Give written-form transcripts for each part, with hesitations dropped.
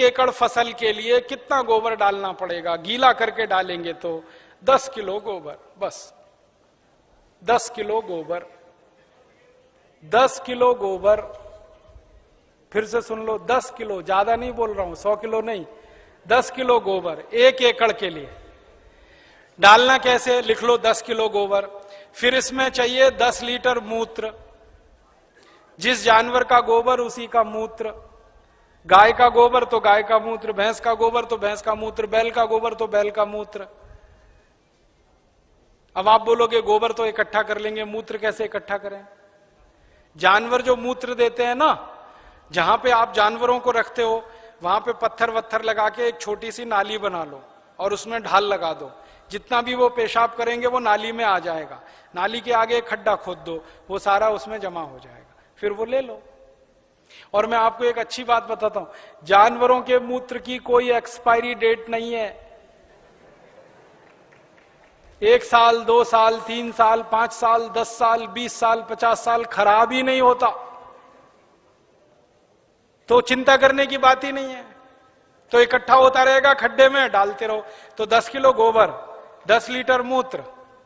1 एकड़ फसल के लिए कितना गोबर डालना पड़ेगा? गीला करके डालेंगे तो 10 किलो गोबर, बस 10 किलो गोबर, 10 किलो गोबर। फिर से सुन लो, 10 किलो, ज्यादा नहीं बोल रहा हूं, 100 किलो नहीं, 10 किलो गोबर 1 एकड़ के लिए। डालना कैसे? लिख लो 10 किलो गोबर। फिर इसमें चाहिए 10 लीटर मूत्र, जिस जानवर का गोबर उसी का मूत्र। गाय का गोबर तो गाय का मूत्र, भैंस का गोबर तो भैंस का मूत्र, बैल का गोबर तो बैल का मूत्र। अब आप बोलोगे गोबर तो इकट्ठा कर लेंगे, मूत्र कैसे इकट्ठा करें? जानवर जो मूत्र देते हैं ना, जहां पे आप जानवरों को रखते हो वहां पे पत्थर वत्थर लगा के एक छोटी सी नाली बना लो और उसमें ढाल लगा दो। जितना भी वो पेशाब करेंगे वो नाली में आ जाएगा। नाली के आगे एक खड्डा खोद दो, वो सारा उसमें जमा हो जाएगा, फिर वो ले लो। और मैं आपको एक अच्छी बात बताता हूं, जानवरों के मूत्र की कोई एक्सपायरी डेट नहीं है। 1 साल, 2 साल, 3 साल, 5 साल, 10 साल, 20 साल, 50 साल खराब ही नहीं होता, तो चिंता करने की बात ही नहीं है। तो इकट्ठा होता रहेगा, खड्डे में डालते रहो। तो 10 किलो गोबर, 10 लीटर मूत्र,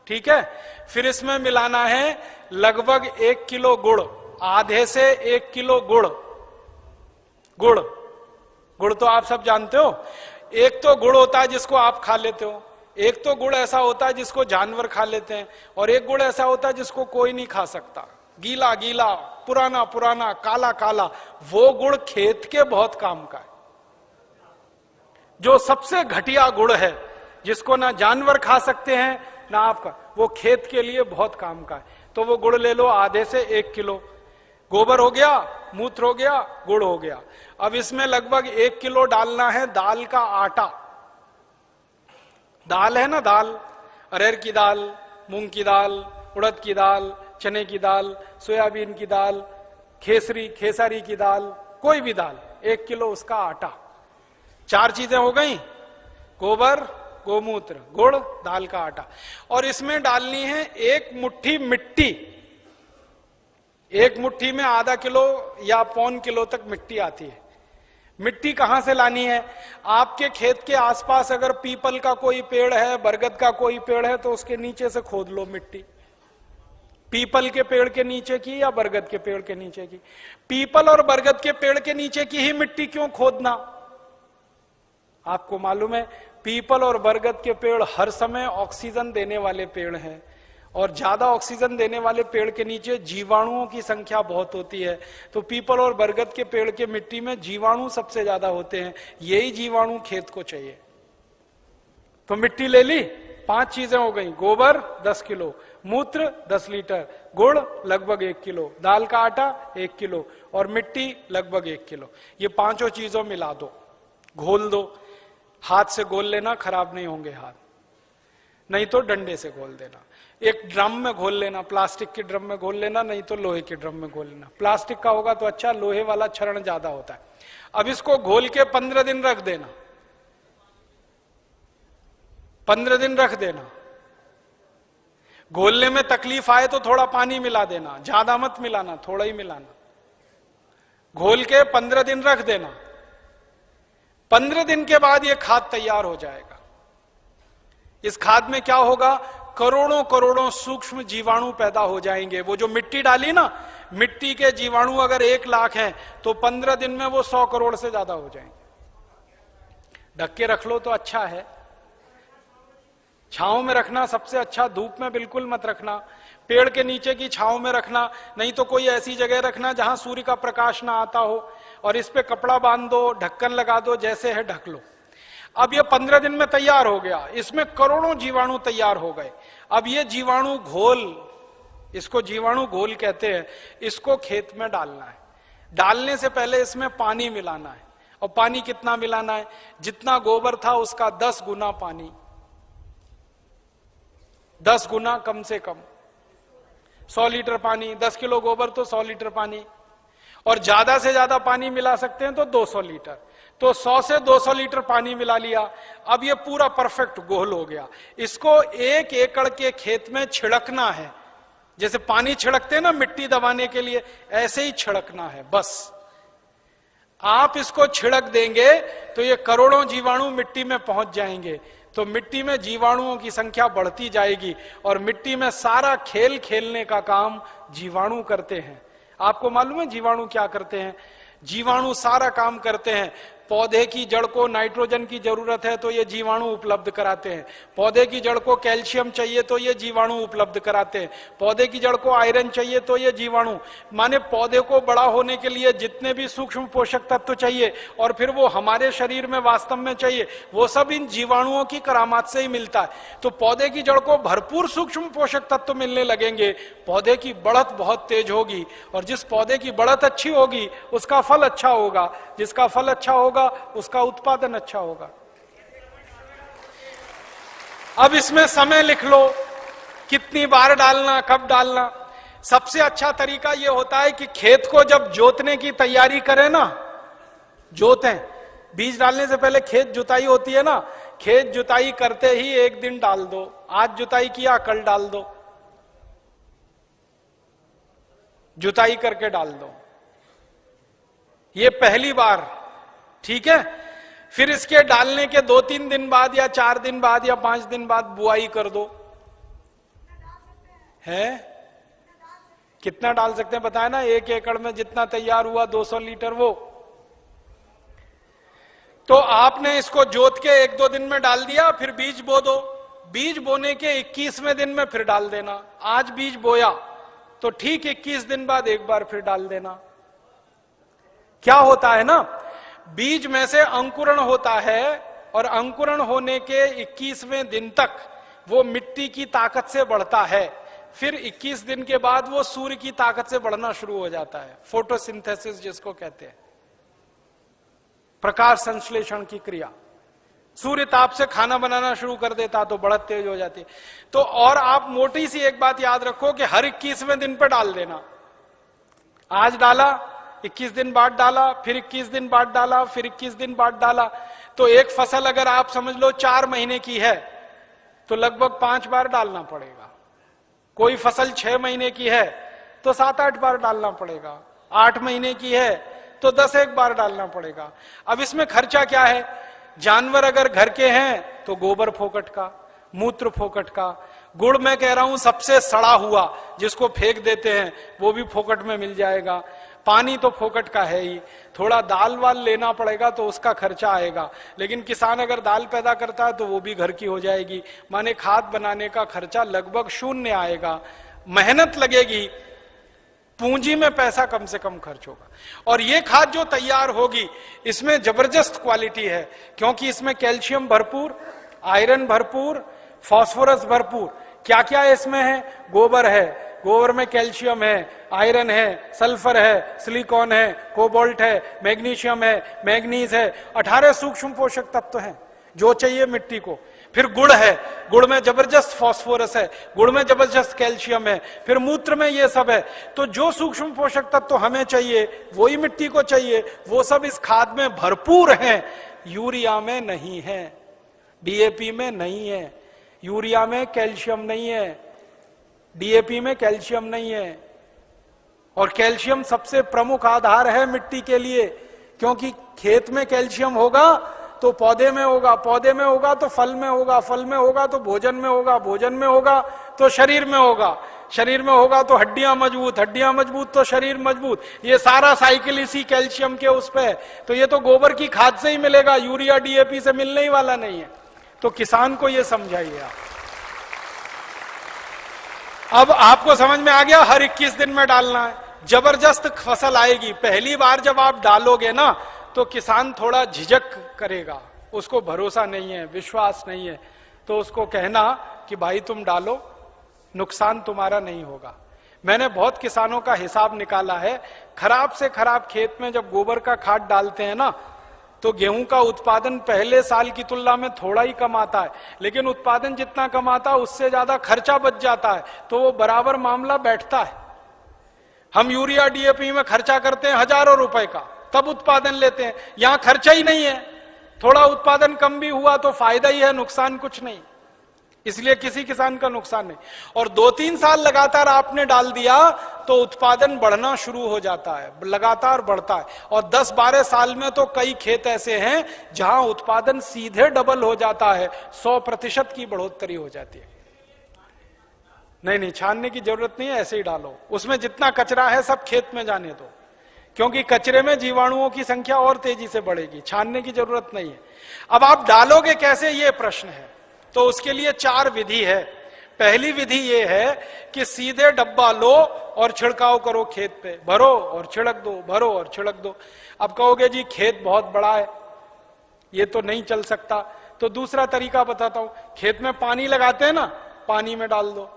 ठीक है। फिर इसमें मिलाना है लगभग 1 किलो गुड़, आधे से 1 किलो गुड़। गुड़, गुड़ तो आप सब जानते हो। एक तो गुड़ होता है जिसको आप खा लेते हो, एक तो गुड़ ऐसा होता है जिसको जानवर खा लेते हैं, और एक गुड़ ऐसा होता है जिसको कोई नहीं खा सकता, गीला गीला, पुराना पुराना, काला काला। वो गुड़ खेत के बहुत काम का है। जो सबसे घटिया गुड़ है, जिसको ना जानवर खा सकते हैं ना आपका, वो खेत के लिए बहुत काम का है। तो वो गुड़ ले लो, आधे से 1 किलो। गोबर हो गया, मूत्र हो गया, गुड़ हो गया। अब इसमें लगभग 1 किलो डालना है दाल का आटा। दाल है ना, दाल, अरहर की दाल, मूंग की दाल, उड़द की दाल, चने की दाल, सोयाबीन की दाल, खेसारी की दाल, कोई भी दाल, 1 किलो उसका आटा। 4 चीजें हो गई, गोबर, गोमूत्र, गुड़, दाल का आटा। और इसमें डालनी है 1 मुट्ठी मिट्टी। 1 मुट्ठी में आधा किलो या 1.25 किलो तक मिट्टी आती है। मिट्टी कहां से लानी है? आपके खेत के आसपास अगर पीपल का कोई पेड़ है, बरगद का कोई पेड़ है, तो उसके नीचे से खोद लो मिट्टी। पीपल के पेड़ के नीचे की या बरगद के पेड़ के नीचे की? पीपल और बरगद के पेड़ के नीचे की ही मिट्टी क्यों खोदना? आपको मालूम है, पीपल और बरगद के पेड़ हर समय ऑक्सीजन देने वाले पेड़ हैं, और ज्यादा ऑक्सीजन देने वाले पेड़ के नीचे जीवाणुओं की संख्या बहुत होती है। तो पीपल और बरगद के पेड़ के मिट्टी में जीवाणु सबसे ज्यादा होते हैं। यही जीवाणु खेत को चाहिए। तो मिट्टी ले ली, 5 चीजें हो गई, गोबर 10 किलो, मूत्र 10 लीटर, गुड़ लगभग 1 किलो, दाल का आटा 1 किलो, और मिट्टी लगभग 1 किलो। ये 5 चीजों मिला दो, घोल दो। हाथ से घोल लेना, खराब नहीं होंगे हाथ, नहीं तो डंडे से घोल देना। एक ड्रम में घोल लेना, प्लास्टिक के ड्रम में घोल लेना, नहीं तो लोहे के ड्रम में घोल लेना। प्लास्टिक का होगा तो अच्छा, लोहे वाला क्षरण ज्यादा होता है। अब इसको घोल के 15 दिन रख देना, 15 दिन रख देना। घोलने में तकलीफ आए तो थोड़ा पानी मिला देना, ज्यादा मत मिलाना, थोड़ा ही मिलाना। घोल के 15 दिन रख देना। 15 दिन के बाद यह खाद तैयार हो जाएगा। इस खाद में क्या होगा? करोड़ों करोड़ों सूक्ष्म जीवाणु पैदा हो जाएंगे। वो जो मिट्टी डाली ना, मिट्टी के जीवाणु अगर 1 लाख हैं तो 15 दिन में वो 100 करोड़ से ज्यादा हो जाएंगे। ढक के रख लो तो अच्छा है। छांव में रखना सबसे अच्छा, धूप में बिल्कुल मत रखना। पेड़ के नीचे की छांव में रखना, नहीं तो कोई ऐसी जगह रखना जहां सूर्य का प्रकाश ना आता हो, और इस पे कपड़ा बांध दो, ढक्कन लगा दो, जैसे है ढक लो। अब ये 15 दिन में तैयार हो गया, इसमें करोड़ों जीवाणु तैयार हो गए। अब ये जीवाणु घोल, इसको जीवाणु घोल कहते हैं, इसको खेत में डालना है। डालने से पहले इसमें पानी मिलाना है। और पानी कितना मिलाना है? जितना गोबर था उसका 10 गुना पानी, 10 गुना कम से कम। 100 लीटर पानी, 10 किलो गोबर तो 100 लीटर पानी, और ज्यादा से ज्यादा पानी मिला सकते हैं तो 200 लीटर। तो 100 से 200 लीटर पानी मिला लिया। अब ये पूरा परफेक्ट घोल हो गया। इसको 1 एकड़ के खेत में छिड़कना है। जैसे पानी छिड़कते हैं ना मिट्टी दबाने के लिए, ऐसे ही छिड़कना है बस। आप इसको छिड़क देंगे तो ये करोड़ों जीवाणु मिट्टी में पहुंच जाएंगे, तो मिट्टी में जीवाणुओं की संख्या बढ़ती जाएगी और मिट्टी में सारा खेल खेलने का काम जीवाणु करते हैं। आपको मालूम है जीवाणु क्या करते हैं? जीवाणु सारा काम करते हैं। पौधे की जड़ को नाइट्रोजन की जरूरत है तो ये जीवाणु उपलब्ध कराते हैं। पौधे की जड़ को कैल्शियम चाहिए तो ये जीवाणु उपलब्ध कराते हैं। पौधे की जड़ को आयरन चाहिए तो ये जीवाणु, माने पौधे को बड़ा होने के लिए जितने भी सूक्ष्म पोषक तत्व चाहिए और फिर वो हमारे शरीर में वास्तव में चाहिए, वो सब इन जीवाणुओं की करामात से ही मिलता है। तो पौधे की जड़ को भरपूर सूक्ष्म पोषक तत्व मिलने लगेंगे, पौधे की बढ़त बहुत तेज होगी, और जिस पौधे की बढ़त अच्छी होगी उसका फल अच्छा होगा, जिसका फल अच्छा होगा उसका उत्पादन अच्छा होगा। अब इसमें समय लिख लो, कितनी बार डालना, कब डालना। सबसे अच्छा तरीका यह होता है कि खेत को जब जोतने की तैयारी करें ना, जोतें, बीज डालने से पहले खेत जुताई होती है ना, खेत जुताई करते ही एक दिन डाल दो। आज जुताई किया, कल डाल दो, जुताई करके डाल दो, ये पहली बार, ठीक है। फिर इसके डालने के 2-3 दिन बाद या 4 दिन बाद या 5 दिन बाद बुआई कर दो। है कितना डाल सकते हैं बताया ना, 1 एकड़ में जितना तैयार हुआ 200 लीटर वो। तो आपने इसको जोत के 1-2 दिन में डाल दिया, फिर बीज बो दो। बीज बोने के 21वें दिन में फिर डाल देना। आज बीज बोया तो ठीक 21 दिन बाद एक बार फिर डाल देना। क्या होता है ना, बीज में से अंकुरण होता है और अंकुरण होने के 21वें दिन तक वो मिट्टी की ताकत से बढ़ता है। फिर 21 दिन के बाद वो सूर्य की ताकत से बढ़ना शुरू हो जाता है, फोटोसिंथेसिस जिसको कहते हैं, प्रकाश संश्लेषण की क्रिया। सूर्य ताप से खाना बनाना शुरू कर देता तो बढ़त तेज हो जाती। तो और आप मोटी सी एक बात याद रखो कि हर 21वें दिन पर डाल देना। आज डाला, 21 दिन बाद डाला, फिर 21 दिन बाद डाला, फिर 21 दिन बाद डाला, तो एक फसल अगर आप समझ लो 4 महीने की है तो लगभग 5 बार डालना पड़ेगा। कोई फसल 6 महीने की है तो 7-8 बार डालना पड़ेगा। 8 महीने की है तो 10-1 बार डालना पड़ेगा। अब इसमें खर्चा क्या है? जानवर अगर घर के हैं तो गोबर फोकट का, मूत्र फोकट का, गुड़ मैं कह रहा हूं सबसे सड़ा हुआ जिसको फेंक देते हैं वो भी फोकट में मिल जाएगा। पानी तो फोकट का है ही, थोड़ा दाल वाल लेना पड़ेगा तो उसका खर्चा आएगा, लेकिन किसान अगर दाल पैदा करता है तो वो भी घर की हो जाएगी। माने खाद बनाने का खर्चा लगभग 0 आएगा। मेहनत लगेगी, पूंजी में पैसा कम से कम खर्च होगा। और ये खाद जो तैयार होगी इसमें जबरदस्त क्वालिटी है, क्योंकि इसमें कैल्शियम भरपूर, आयरन भरपूर, फास्फोरस भरपूर। क्या क्या इसमें है? गोबर है, गोबर में कैल्शियम है, आयरन है, सल्फर है, सिलिकॉन है, कोबाल्ट है, मैग्नीशियम है, मैग्नीज है, 18 सूक्ष्म पोषक तत्व हैं जो चाहिए मिट्टी को। फिर गुड़ है, गुड़ में जबरदस्त फास्फोरस है, गुड़ में जबरदस्त कैल्शियम है, फिर मूत्र में ये सब है। तो जो सूक्ष्म पोषक तत्व हमें चाहिए वही मिट्टी को चाहिए, वो सब इस खाद में भरपूर हैं। यूरिया में नहीं है, डीएपी में नहीं है, यूरिया में कैल्शियम नहीं है, डीएपी में कैल्शियम नहीं है। और कैल्शियम सबसे प्रमुख आधार है मिट्टी के लिए, क्योंकि खेत में कैल्शियम होगा तो पौधे में होगा, पौधे में होगा तो फल में होगा, फल में होगा तो भोजन में होगा, भोजन में होगा तो शरीर में होगा, शरीर में होगा तो हड्डियां मजबूत, हड्डियां मजबूत तो शरीर मजबूत। ये सारा साइकिल इसी कैल्शियम के उस पे है। तो ये तो गोबर की खाद से ही मिलेगा, यूरिया डीएपी से मिलने ही वाला नहीं है। तो किसान को ये समझाइए आप। अब आपको समझ में आ गया, हर 21 दिन में डालना है, जबरदस्त फसल आएगी। पहली बार जब आप डालोगे ना तो किसान थोड़ा झिझक करेगा, उसको भरोसा नहीं है, विश्वास नहीं है, तो उसको कहना कि भाई तुम डालो, नुकसान तुम्हारा नहीं होगा। मैंने बहुत किसानों का हिसाब निकाला है, खराब से खराब खेत में जब गोबर का खाद डालते हैं ना तो गेहूं का उत्पादन पहले साल की तुलना में थोड़ा ही कम आता है, लेकिन उत्पादन जितना कम आता है उससे ज्यादा खर्चा बच जाता है, तो वो बराबर मामला बैठता है। हम यूरिया डीएपी में खर्चा करते हैं हजारों रुपए का, तब उत्पादन लेते हैं। यहां खर्चा ही नहीं है, थोड़ा उत्पादन कम भी हुआ तो फायदा ही है, नुकसान कुछ नहीं। इसलिए किसी किसान का नुकसान नहीं। और 2-3 साल लगातार आपने डाल दिया तो उत्पादन बढ़ना शुरू हो जाता है, लगातार बढ़ता है। और 10-12 साल में तो कई खेत ऐसे हैं जहां उत्पादन सीधे डबल हो जाता है, 100% की बढ़ोतरी हो जाती है। नहीं, छानने की जरूरत नहीं है, ऐसे ही डालो। उसमें जितना कचरा है सब खेत में जाने दो, क्योंकि कचरे में जीवाणुओं की संख्या और तेजी से बढ़ेगी। छानने की जरूरत नहीं है। अब आप डालोगे कैसे, ये प्रश्न है। तो उसके लिए 4 विधि है। पहली विधि ये है कि सीधे डब्बा लो और छिड़काव करो, खेत पे भरो और छिड़क दो, भरो और छिड़क दो। अब कहोगे जी खेत बहुत बड़ा है, ये तो नहीं चल सकता। तो दूसरा तरीका बताता हूं। खेत में पानी लगाते हैं ना, पानी में डाल दो।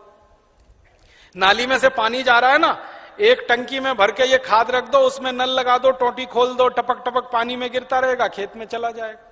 नाली में से पानी जा रहा है ना, एक टंकी में भर के ये खाद रख दो, उसमें नल लगा दो, टोटी खोल दो, टपक टपक पानी में गिरता रहेगा, खेत में चला जाएगा।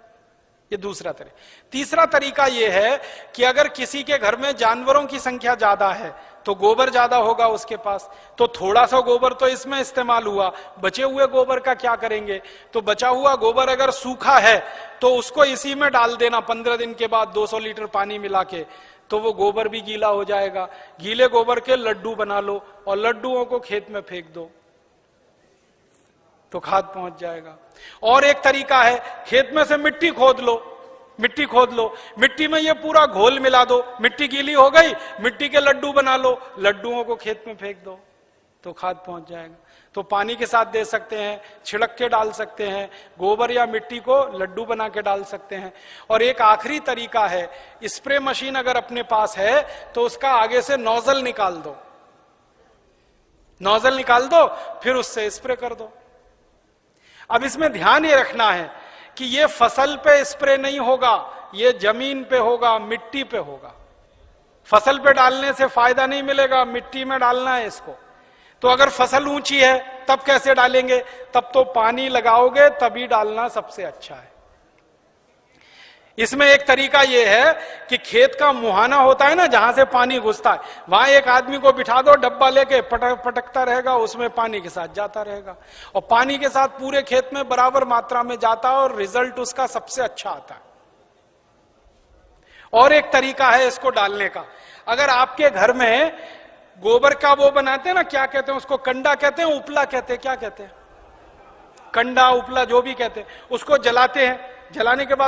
ये दूसरा तरीका। तीसरा तरीका ये है कि अगर किसी के घर में जानवरों की संख्या ज्यादा है तो गोबर ज्यादा होगा उसके पास, तो थोड़ा सा गोबर तो इसमें इस्तेमाल हुआ, बचे हुए गोबर का क्या करेंगे? तो बचा हुआ गोबर अगर सूखा है तो उसको इसी में डाल देना 15 दिन के बाद 200 लीटर पानी मिला के, तो वो गोबर भी गीला हो जाएगा। गीले गोबर के लड्डू बना लो और लड्डुओं को खेत में फेंक दो, तो खाद पहुंच जाएगा। और एक तरीका है, खेत में से मिट्टी खोद लो, मिट्टी में ये पूरा घोल मिला दो, मिट्टी गीली हो गई, मिट्टी के लड्डू बना लो, लड्डुओं को खेत में फेंक दो, तो खाद पहुंच जाएगा। तो पानी के साथ दे सकते हैं, छिड़क के डाल सकते हैं, गोबर या मिट्टी को लड्डू बना के डाल सकते हैं। और एक आखिरी तरीका है, स्प्रे मशीन अगर अपने पास है तो उसका आगे से नोजल निकाल दो, फिर उससे स्प्रे कर दो। अब इसमें ध्यान ये रखना है कि ये फसल पे स्प्रे नहीं होगा, ये जमीन पे होगा, मिट्टी पे होगा। फसल पे डालने से फायदा नहीं मिलेगा, मिट्टी में डालना है इसको। तो अगर फसल ऊंची है तब कैसे डालेंगे? तब तो पानी लगाओगे तभी डालना सबसे अच्छा है। इसमें एक तरीका यह है कि खेत का मुहाना होता है ना, जहां से पानी घुसता है, वहां एक आदमी को बिठा दो, डब्बा लेके पटकता रहेगा, उसमें पानी के साथ जाता रहेगा, और पानी के साथ पूरे खेत में बराबर मात्रा में जाता है और रिजल्ट उसका सबसे अच्छा आता है। और एक तरीका है इसको डालने का, अगर आपके घर में गोबर का वो बनाते हैं ना, क्या कहते हैं उसको, कंडा कहते हैं, उपला कहते हैं, क्या कहते हैं, कंडा उपला जो भी कहते हैं, उसको जलाते हैं, जलाने के बाद